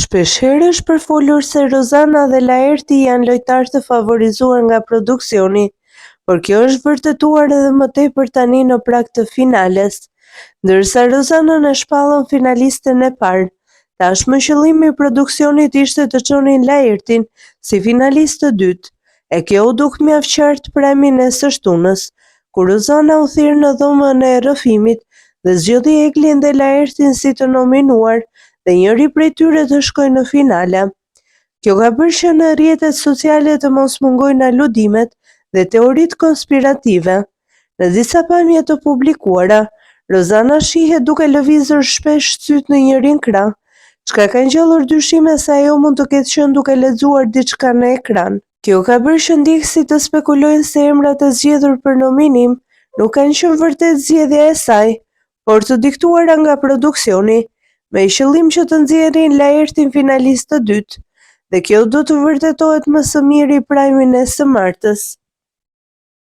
Shpeshherë është përfolur se Rozana dhe Laerti janë lojtarë të favorizuar nga produksioni, por kjo është vërtetuar edhe më tepër tani në prag të finales. Ndërsa Rozana në shpallën finalisten e parë, tashmë qëllimi i produksionit ishte të çonin Laertin si finalist të dytë, e kjo u duk mjaft qartë premjen e së shtunës, kur Rozana u thirr në dhomën e rrëfimit dhe zgjodhi Eglin dhe Laertin si të nominuar dhe njëri prej tyre të shkojë në finale. Kjo ka bërë që në rrjetet sociale të mos mungojnë aludimet dhe teoritë konspirative. Në disa pamje të publikuara, Rozana shihet duke lëvizur shpesh syt në njërin krah, çka ka ngjallur dyshime se ajo mund të ketë qenë duke lexuar diçka në ekran. Kjo ka bërë që ndjekësit të spekulojnë se emrat e zgjedhur për nominim nuk kanë qenë vërtet zgjedhja e saj, por të diktuara nga produksioni, me qëllim që të nxjerrin Laertin finalist të dytë, dhe kjo do të vërtetohet më së miri prajmin e së martës.